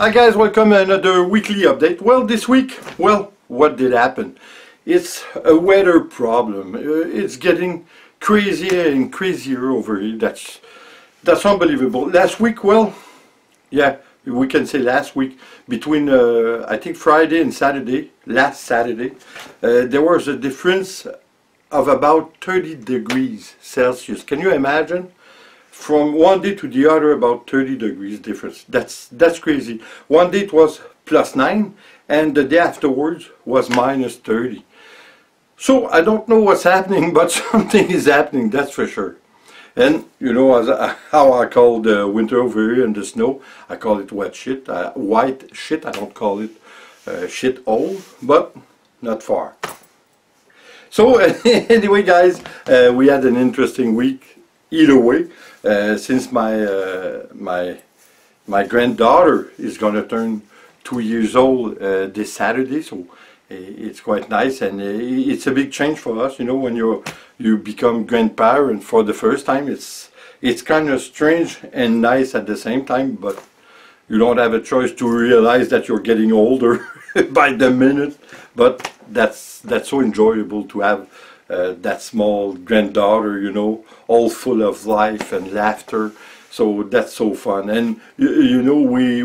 Hi guys, welcome to another weekly update. Well, this week, what did happen? It's a weather problem. It's getting crazier and crazier over here. That's unbelievable. Last week, yeah, we can say last week, between I think Friday and Saturday, last Saturday, there was a difference of about 30 degrees Celsius. Can you imagine? From one day to the other, about 30 degrees difference. That's crazy. One day it was +9 and the day afterwards was -30. So I don't know what's happening, but something is happening, that's for sure. And you know, how I call the winter over here and the snow, I call it wet shit, white shit. I don't call it shit old, but not far. So anyway guys, we had an interesting week either way. Since my granddaughter is going to turn 2 years old this Saturday, so it's quite nice, and it's a big change for us. You know, when you become grandparent for the first time, it's kind of strange and nice at the same time, but you don't have a choice to realize that you're getting older by the minute. But that's so enjoyable to have that small granddaughter, you know, all full of life and laughter. So that's so fun. And you know,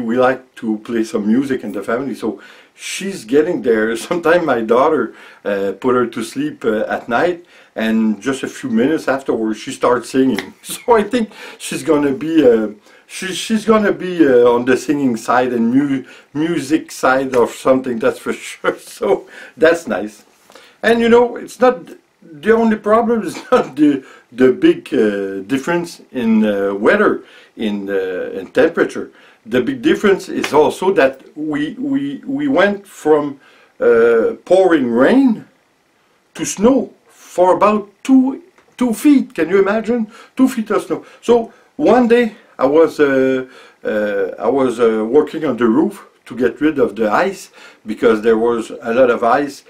we like to play some music in the family, so she's getting there. Sometimes my daughter put her to sleep at night, and just a few minutes afterwards she starts singing. So I think she's gonna be she's gonna be on the singing side and music side of something, that's for sure. So that's nice. And you know, it's not the only problem is not the big difference in weather, in temperature. The big difference is also that we went from pouring rain to snow for about two feet. Can you imagine? 2 feet of snow. So one day I was working on the roof to get rid of the ice, because there was a lot of ice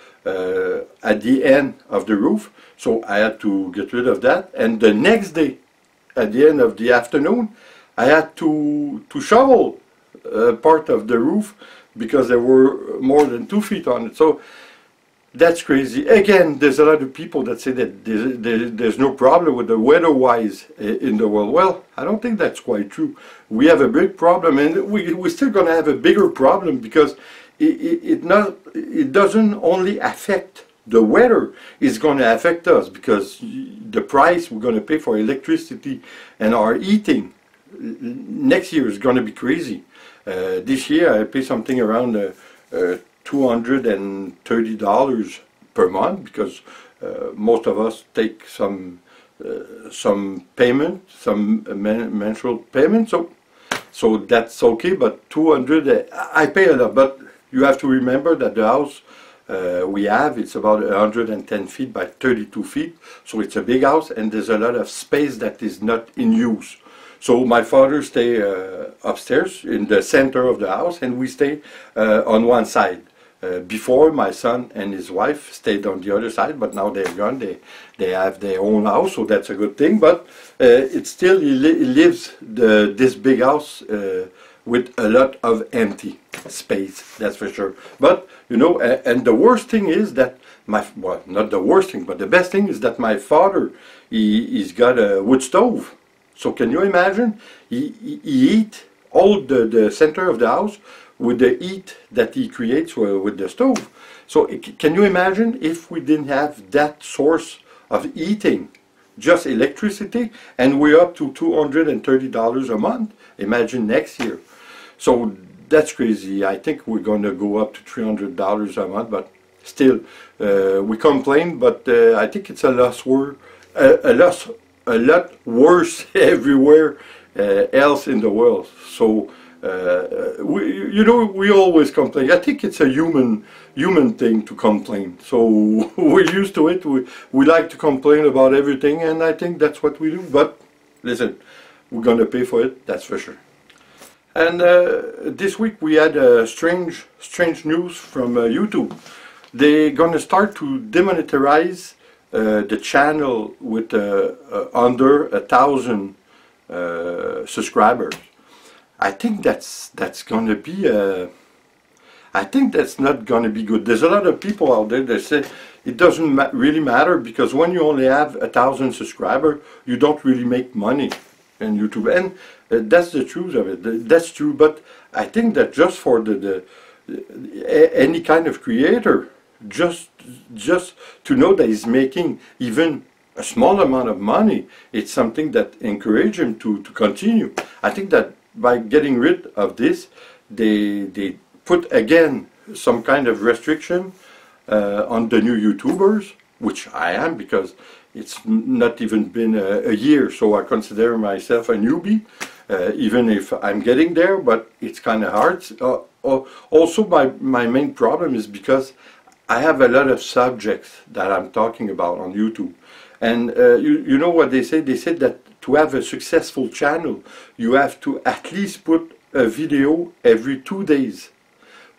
at the end of the roof, so I had to get rid of that. And the next day, at the end of the afternoon, I had to shovel part of the roof because there were more than 2 feet on it. So that's crazy. Again, there's a lot of people that say that there's no problem with the weather-wise in the world. Well, I don't think that's quite true. We have a big problem, and we're still going to have a bigger problem, because it doesn't only affect the weather, it's going to affect us, because the price we're going to pay for electricity and our eating next year is going to be crazy. This year I pay something around $230 per month, because most of us take some payment, some mensual payment, so that's okay. But 200, I pay a lot. But you have to remember that the house we have, it's about 110 feet by 32 feet, so it's a big house, and there's a lot of space that is not in use. So my father stay upstairs in the center of the house, and we stay on one side. Before, my son and his wife stayed on the other side, but now they're gone. They have their own house, so that's a good thing. But it still he lives this big house with a lot of empty space, that's for sure. But you know, and the worst thing is that not the worst thing, but the best thing is that my father, he's got a wood stove. So can you imagine? He eat all the center of the house with the heat that he creates with the stove. So can you imagine if we didn't have that source of heating, just electricity, and we're up to $230 a month? Imagine next year. So that's crazy. I think we're going to go up to $300 a month, but still we complain, but I think it's a lot worse everywhere else in the world. So you know, we always complain. I think it's a human thing to complain. So we're used to it. We like to complain about everything, and I think that's what we do. But listen, we're going to pay for it, that's for sure. And this week we had strange news from YouTube. They're going to start to demonetize the channel with under 1,000 subscribers. I think that's going to be I think that's not going to be good. There's a lot of people out there that say it doesn't really matter, because when you only have 1,000 subscribers, you don't really make money in YouTube, and that's the truth of it. That's true, but I think that just for any kind of creator, just to know that he's making even a small amount of money, it's something that encourages him to continue. I think that by getting rid of this, they put again some kind of restriction on the new YouTubers, which I am, because it's not even been a year, so I consider myself a newbie, even if I'm getting there, but it's kind of hard. Also, my main problem is because I have a lot of subjects that I'm talking about on YouTube. And you know what they say? They said that to have a successful channel, you have to at least put a video every 2 days.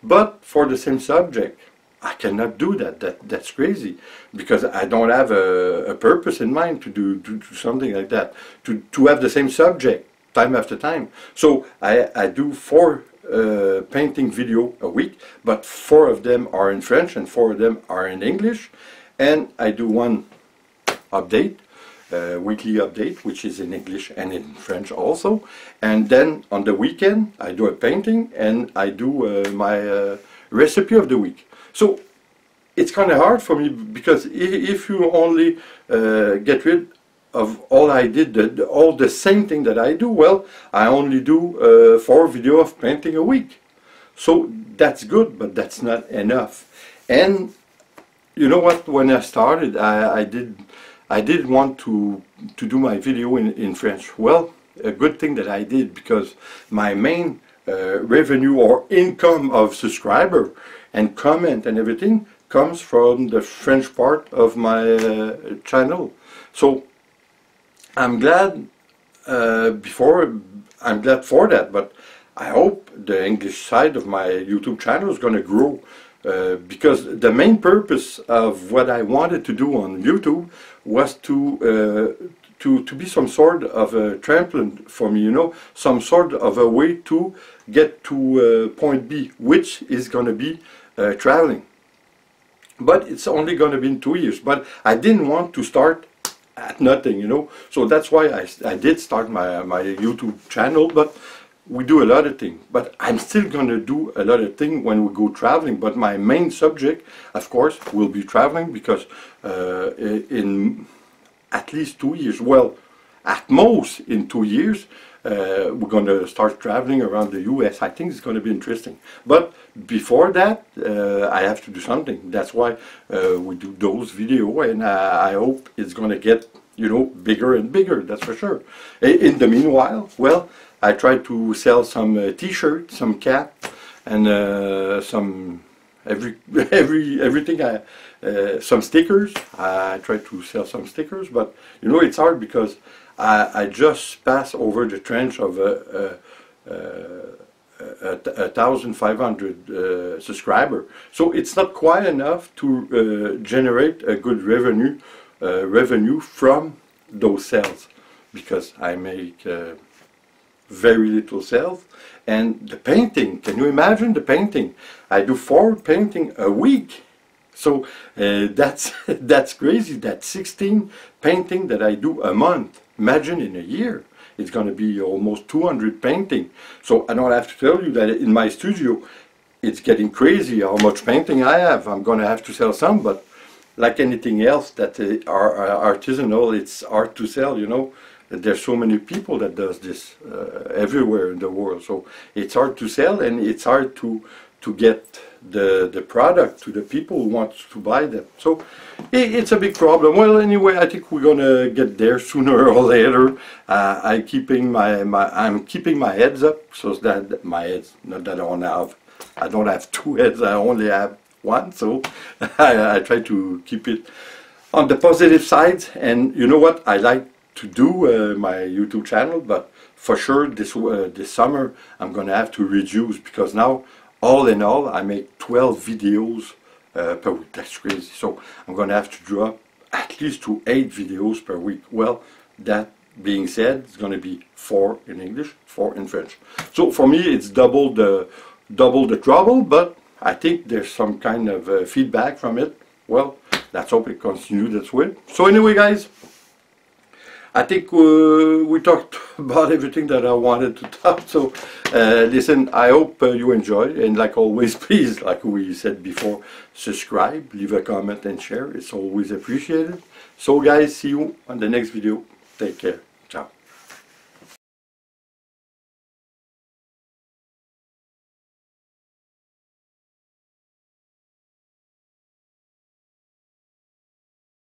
But for the same subject, I cannot do that. That's crazy, because I don't have a purpose in mind to do something like that. To have the same subject time after time. So I do 4 painting video a week, but 4 of them are in French and 4 of them are in English, and I do one update, weekly update, which is in English and in French also, and then on the weekend I do a painting and I do my recipe of the week. So it's kind of hard for me, because if you only get rid of all I did, all the same thing that I do, well, I only do 4 videos of painting a week. So that's good, but that's not enough. And you know what? When I started, I did want to do my video in French. Well, a good thing that I did, because my main revenue or income of subscriber and comment and everything comes from the French part of my channel. So I'm glad I'm glad for that, but I hope the English side of my YouTube channel is going to grow, because the main purpose of what I wanted to do on YouTube was to be some sort of a trampoline for me, you know, some sort of a way to get to point B, which is going to be traveling. But it's only going to be in 2 years. But I didn't want to start at nothing, you know. So that's why I did start my YouTube channel, but we do a lot of things. But I'm still going to do a lot of things when we go traveling. But my main subject, of course, will be traveling, because in at least 2 years, well, at most in 2 years, we're going to start traveling around the US. I think it's going to be interesting. But before that, I have to do something. That's why we do those videos, and I hope it's going to get, you know, bigger and bigger. That's for sure. In the meanwhile, well, I try to sell some T-shirts, some cap, and some everything. Some stickers. I try to sell some stickers, but you know, it's hard because I just passed over the trench of 1,500 subscribers. So it's not quite enough to generate a good revenue from those sales, because I make very little sales. And the painting, can you imagine the painting? I do 4 paintings a week. So that's crazy. That's 16 paintings that I do a month. Imagine in a year, it's going to be almost 200 paintings. So I don't have to tell you that in my studio, it's getting crazy how much painting I have. I'm going to have to sell some, but like anything else that are artisanal, it's hard to sell, you know. There's so many people that does this everywhere in the world. So it's hard to sell, and it's hard to get the product to the people who want to buy them. So it's a big problem. Well, anyway, I think we're gonna get there sooner or later. I'm keeping my heads up, so that my heads, not that I don't have 2 heads, I only have 1. So I try to keep it on the positive side. And you know what, I like to do my YouTube channel, but for sure this summer I'm gonna have to reduce, because now, all in all, I make 12 videos per week. That's crazy. So I'm going to have to drop at least to 8 videos per week. Well, that being said, it's going to be 4 in English, 4 in French. So for me, it's double the trouble, but I think there's some kind of feedback from it. Well, let's hope it continues that way. So anyway, guys, I think we talked about everything that I wanted to talk. So listen, I hope you enjoy, and like always, please, like we said before, subscribe, leave a comment and share. It's always appreciated. So guys, see you on the next video. Take care.